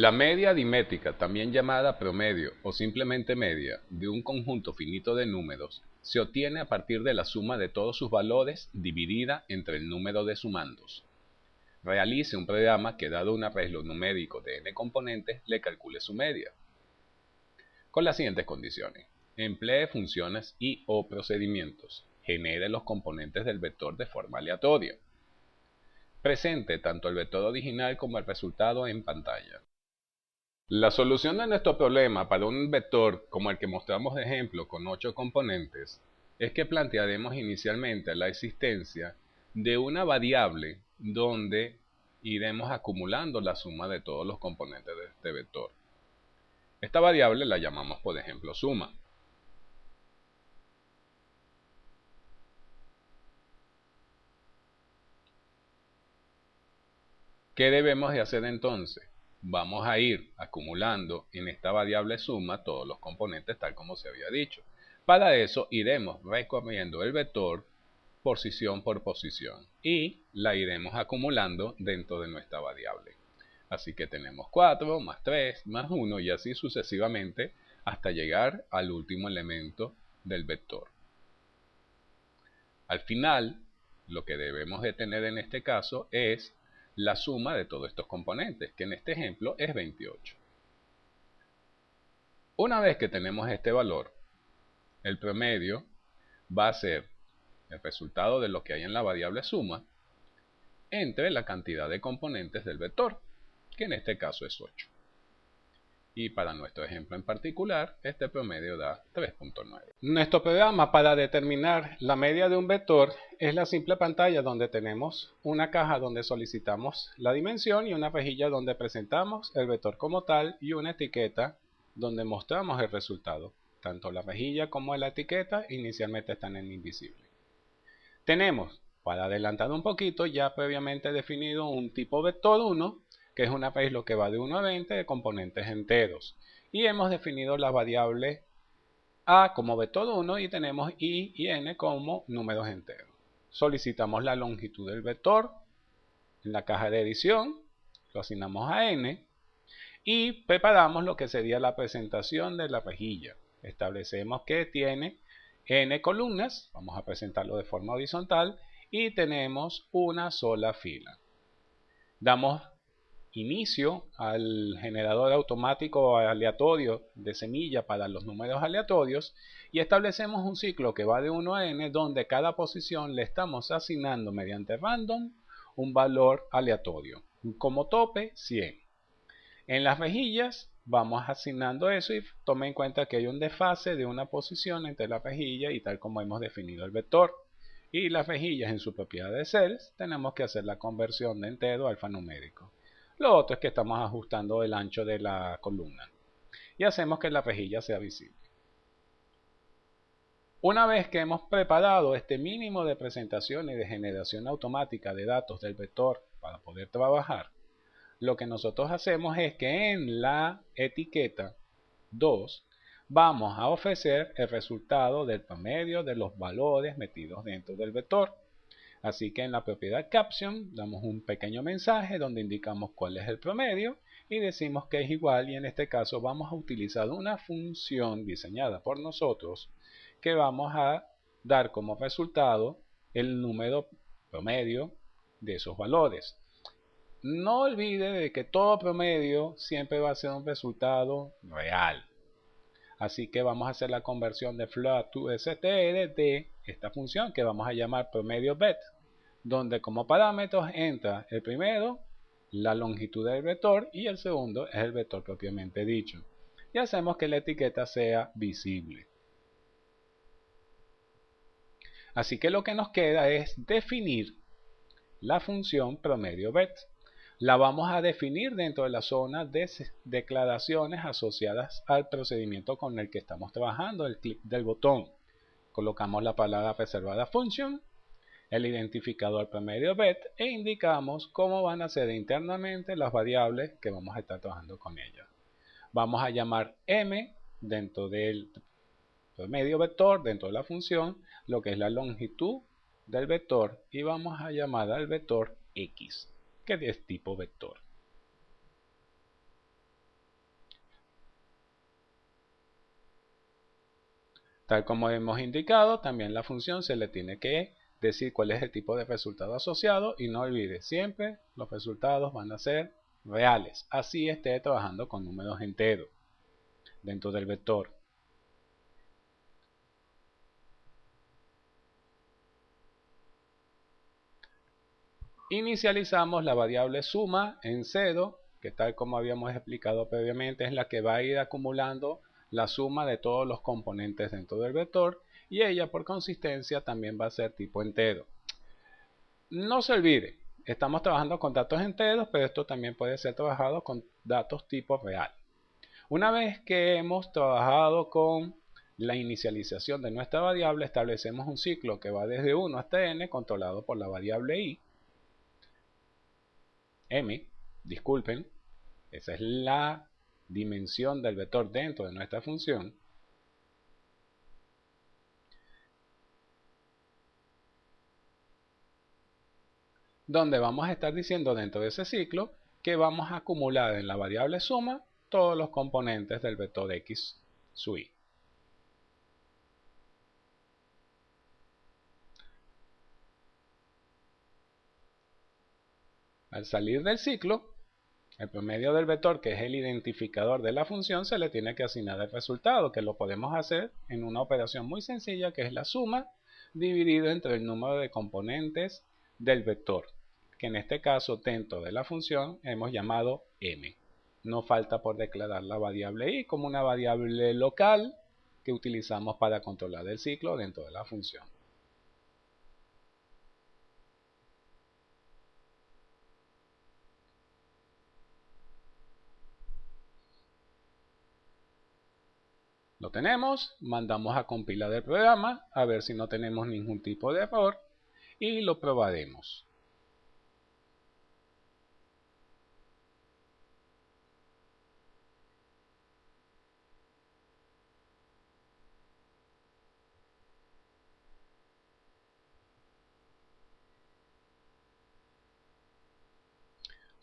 La media dimétrica, también llamada promedio o simplemente media, de un conjunto finito de números, se obtiene a partir de la suma de todos sus valores dividida entre el número de sumandos. Realice un programa que, dado un arreglo numérico de n componentes, le calcule su media, con las siguientes condiciones. Emplee funciones y o procedimientos. Genere los componentes del vector de forma aleatoria. Presente tanto el vector original como el resultado en pantalla. La solución de nuestro problema para un vector como el que mostramos de ejemplo con 8 componentes es que plantearemos inicialmente la existencia de una variable donde iremos acumulando la suma de todos los componentes de este vector. Esta variable la llamamos, por ejemplo, suma. ¿Qué debemos de hacer entonces? Vamos a ir acumulando en esta variable suma todos los componentes tal como se había dicho. Para eso iremos recorriendo el vector posición por posición y la iremos acumulando dentro de nuestra variable. Así que tenemos 4 más 3 más 1 y así sucesivamente hasta llegar al último elemento del vector. Al final, lo que debemos de tener en este caso es la suma de todos estos componentes, que en este ejemplo es 28. Una vez que tenemos este valor, el promedio va a ser el resultado de lo que hay en la variable suma entre la cantidad de componentes del vector, que en este caso es 8. Y para nuestro ejemplo en particular, este promedio da 3.9. Nuestro programa para determinar la media de un vector es la simple pantalla donde tenemos una caja donde solicitamos la dimensión y una rejilla donde presentamos el vector como tal y una etiqueta donde mostramos el resultado. Tanto la rejilla como la etiqueta inicialmente están en invisible. Tenemos, para adelantar un poquito, ya previamente definido un tipo vector 1, que es un arreglo que va de 1 a 20 de componentes enteros. Y hemos definido la variable a como vector 1 y tenemos i y n como números enteros. Solicitamos la longitud del vector en la caja de edición, lo asignamos a n y preparamos lo que sería la presentación de la rejilla. Establecemos que tiene n columnas, vamos a presentarlo de forma horizontal y tenemos una sola fila. Damos inicio al generador automático aleatorio de semilla para los números aleatorios y establecemos un ciclo que va de 1 a n donde cada posición le estamos asignando mediante random un valor aleatorio, como tope 100. En las rejillas vamos asignando eso y tome en cuenta que hay un desfase de una posición entre la rejilla y tal como hemos definido el vector. Y las rejillas en su propiedad de cells tenemos que hacer la conversión de entero a alfanumérico. Lo otro es que estamos ajustando el ancho de la columna y hacemos que la rejilla sea visible. Una vez que hemos preparado este mínimo de presentación y de generación automática de datos del vector para poder trabajar, lo que nosotros hacemos es que en la etiqueta 2 vamos a ofrecer el resultado del promedio de los valores metidos dentro del vector. Así que en la propiedad caption damos un pequeño mensaje donde indicamos cuál es el promedio y decimos que es igual y en este caso vamos a utilizar una función diseñada por nosotros que vamos a dar como resultado el número promedio de esos valores. No olvide de que todo promedio siempre va a ser un resultado real. Así que vamos a hacer la conversión de float to str de esta función que vamos a llamar promedio bet, donde como parámetros entra el primero, la longitud del vector y el segundo es el vector propiamente dicho. Y hacemos que la etiqueta sea visible. Así que lo que nos queda es definir la función promedio bet. La vamos a definir dentro de la zona de declaraciones asociadas al procedimiento con el que estamos trabajando, el clic del botón. Colocamos la palabra reservada function, el identificador promedio bet e indicamos cómo van a ser internamente las variables que vamos a estar trabajando con ellas. Vamos a llamar m dentro del promedio vector, dentro de la función, lo que es la longitud del vector y vamos a llamar al vector x, que es tipo vector. Tal como hemos indicado, también la función se le tiene que decir cuál es el tipo de resultado asociado y no olvide, siempre los resultados van a ser reales, así esté trabajando con números enteros dentro del vector. Inicializamos la variable suma en 0, que tal como habíamos explicado previamente es la que va a ir acumulando la suma de todos los componentes dentro del vector y ella por consistencia también va a ser tipo entero. No se olvide, estamos trabajando con datos enteros, pero esto también puede ser trabajado con datos tipo real. Una vez que hemos trabajado con la inicialización de nuestra variable, establecemos un ciclo que va desde 1 hasta n controlado por la variable m, disculpen, esa es la dimensión del vector dentro de nuestra función, donde vamos a estar diciendo dentro de ese ciclo que vamos a acumular en la variable suma todos los componentes del vector x sub y. Al salir del ciclo, el promedio del vector, que es el identificador de la función, se le tiene que asignar el resultado, que lo podemos hacer en una operación muy sencilla, que es la suma dividido entre el número de componentes del vector, que en este caso dentro de la función hemos llamado m. No falta por declarar la variable y como una variable local que utilizamos para controlar el ciclo dentro de la función. Lo tenemos, mandamos a compilar el programa a ver si no tenemos ningún tipo de error y lo probaremos.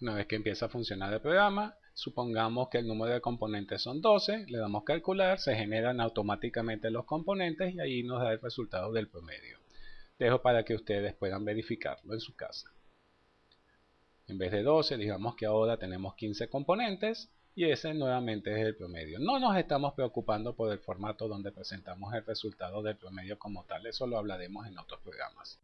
Una vez que empieza a funcionar el programa, supongamos que el número de componentes son 12, le damos calcular, se generan automáticamente los componentes y ahí nos da el resultado del promedio. Dejo para que ustedes puedan verificarlo en su casa. En vez de 12, digamos que ahora tenemos 15 componentes y ese nuevamente es el promedio. No nos estamos preocupando por el formato donde presentamos el resultado del promedio como tal, eso lo hablaremos en otros programas.